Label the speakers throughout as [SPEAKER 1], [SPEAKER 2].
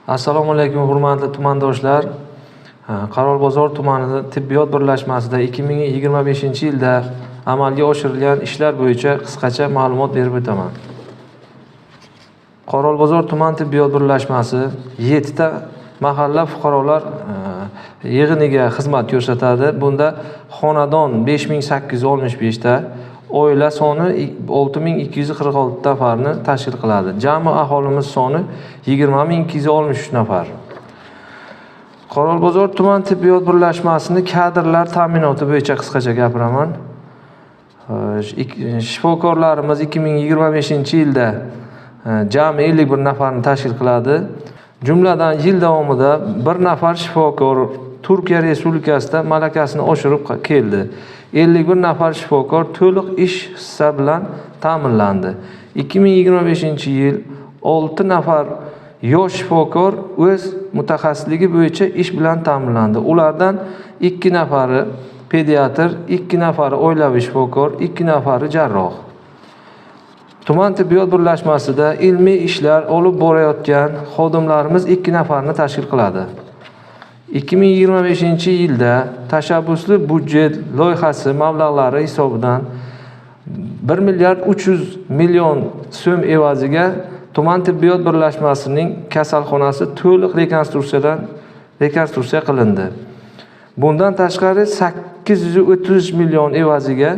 [SPEAKER 1] Assalomu alaykum hurmatli tumandoshlar. Qarorbozor tumanida tibbiyot birlashmasida 2025-yilda amalga oshirilgan ishlar bo'yicha qisqacha ma'lumot berib o'taman. Qarorbozor tuman tibbiyot birlashmasi 7 ta mahalla fuqarolar yig'iniga xizmat ko'rsatadi. Bunda xonadon 5865 ta, oila soni 6246 nafarni tashkil qiladi. Jami aholimiz soni 20263 nafar. Qarorbozor tuman tibbiyot birlashmasini kadrlar ta'minoti bo'yicha qisqacha gapiraman. Shifokorlarimiz 2025-yilda jami 51 nafarni tashkil qiladi. Jumladan yil davomida bir nafar shifokor Turkiya Respublikasida malakasini oshirib keldi. 51 nafar shifokor to'liq ish hissa bilan ta'minlandi. 2025-yil 6 nafar yosh shifokor o'z mutaxassisligi bo'yicha ish bilan ta'minlandi. Ulardan 2 nafari pediatr, 2 nafari oilaviy shifokor, 2 nafari jarroh. Tuman tibbiyot birlashmasida ilmiy ishlar olib borayotgan xodimlarimiz 2 nafarni tashkil qiladi. 2025-yilda tashabbusli budjet loyihasi mablag'lari hisobidan 1 milliard 300 million so'm evaziga tuman tibbiyot birlashmasining kasalxonasi to'liq rekonstruksiya qilindi. Bundan tashqari 830 million evaziga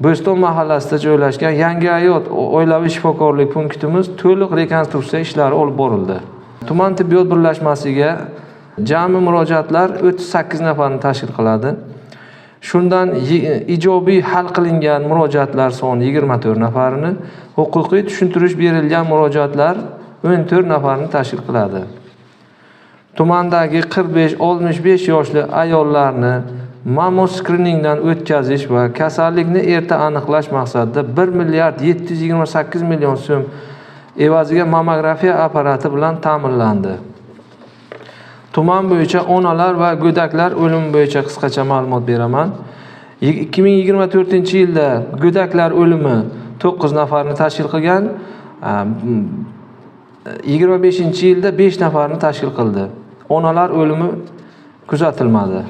[SPEAKER 1] Bo'ston mahallasida joylashgan Yangi hayot oilaviy shifokorlik punktimiz to'liq rekonstruksiya ishlari olib borildi. Tuman tibbiyot birlashmasiga jami murojaatlar 38 nafarni tashkil qiladi. Shundan ijobiy hal qilingan murojaatlar soni 24 nafarini, huquqiy tushuntirish berilgan murojaatlar 14 nafarni tashkil qiladi. Tumandagi 45-65 yoshli ayollarni mammo skriningdan o'tkazish va kasallikni erta aniqlash maqsadida 1 milliard 728 million so'm evaziga mammografiya apparati bilan ta'minlandi. Tuman bo'yicha onalar va go'daklar o'limi bo'yicha qisqacha ma'lumot beraman. 2024-yilda go'daklar o'limi 9 nafarni tashkil qilgan, 25-yilda 5 nafarni tashkil qildi. Onalar o'limi kuzatilmadi.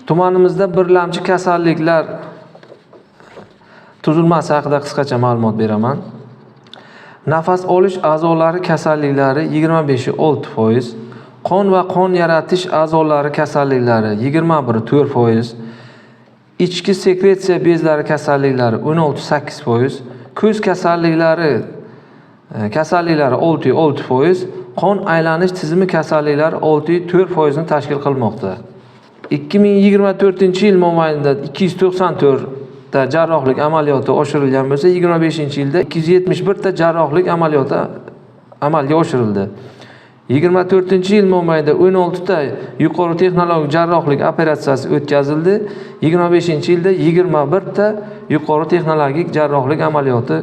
[SPEAKER 1] Tumanimizda birlamchi kasalliklar tuzilmasi haqida qisqacha ma'lumot beraman. Nafas olish a'zolari kasalliklari 25.6%, qon va qon yaratish a'zolari kasalliklari 21.4%, ichki sekretsiya bezlari kasalliklari 16.8%, ko'z kasalliklari 6.6%, qon aylanish tizimi kasalliklari 6.4% ni tashkil qilmoqda. 2024-yil mobaynida 294 ta jarrohlik amaliyoti oshirilgan bo'lsa, 25-yilda 271 ta jarrohlik amaliyoti amalga oshirildi. 24-yil mobaynida 16 ta yuqori texnologik jarrohlik operatsiyasi o'tkazildi. 25-yilda 21 ta yuqori texnologik jarrohlik amaliyoti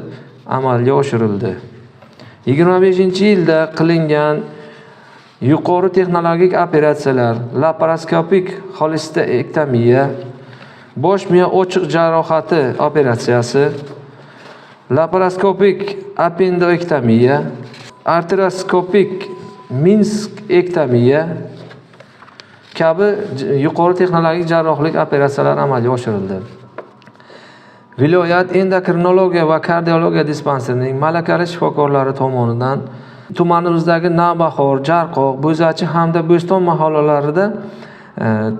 [SPEAKER 1] amalga oshirildi. 25-yilda qilingan yuqori texnologik operatsiyalar: laparoskopik xolestektomiya, bosh miya ochiq jarohati operatsiyasi, laparoskopik appendoektomiya, arteroskopik minskektomiya kabi yuqori texnologik jarrohlik operatsiyalar amalga oshirildi. Viloyat endokrinologiya va kardiologiya dispanserining malakali shifokorlari tomonidan tumanimizdagi Navbahor, Jarqoq, Bo'zachi hamda Bo'ston mahallalarida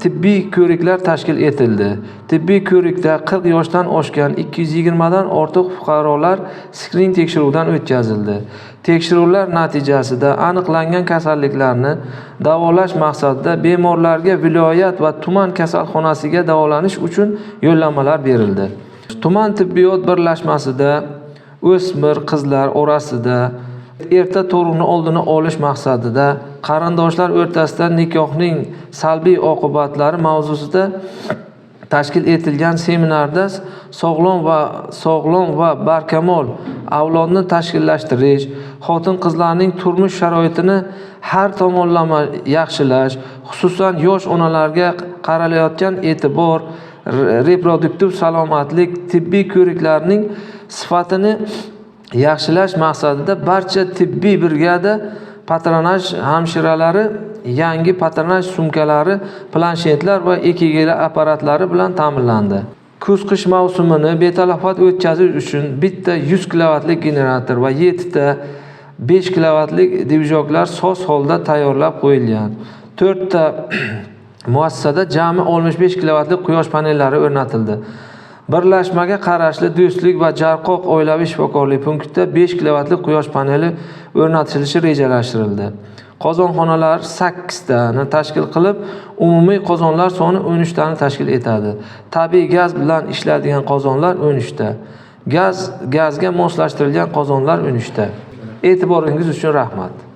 [SPEAKER 1] tibbiy ko'riklar tashkil etildi. Tibbiy ko'rikda 40 yoshdan oshgan 220 dan ortiq fuqarolar skrin tekshiruvdan o'tkazildi. Tekshiruvlar natijasida aniqlangan kasalliklarni davolash maqsadida bemorlarga viloyat va tuman kasalxonasiga davolanish uchun yo'llanmalar berildi. Tuman tibbiyot birlashmasida o'smir qizlar orasida erta tug'ruqni oldini olish maqsadida qarindoshlar o'rtasida nikohning salbiy oqibatlari mavzusida tashkil etilgan seminarda sog'lom va barkamol avlodni tashkillashtirish, xotin-qizlarning turmush sharoitini har tomonlama yaxshilash, xususan yosh onalarga qaralayotgan e'tibor, reproduktiv salomatlik, tibbiy ko'riklarning sifatini yaxshilash maqsadida barcha tibbiy brigada patronaj hamshiralari yangi patronaj sumkalari, planshetlar va EKG apparatlari bilan ta'minlandi. Kuz-qish mavsumini betalafot o'tkazish uchun bitta 100 kilovatlik generator va 7 ta 5 kilovatlik divizorlar soz holda tayyorlab qo'yilgan. 4 ta muassasada jami 65 kilovatlik quyosh panellari o'rnatildi. Birlashmaga qarashli Do'stlik va Jarqoq oilaviy shifokorlik punktida 5 kilovatlik quyosh paneli o'rnatilishi rejalashtirildi. Qozonxonalar 8 tani tashkil qilib, umumiy qozonlar soni 13 tani tashkil etadi. Tabiiy gaz bilan ishlaydigan qozonlar 13 ta. Gazga moslashtirilgan qozonlar 13 ta. E'tiboringiz uchun rahmat.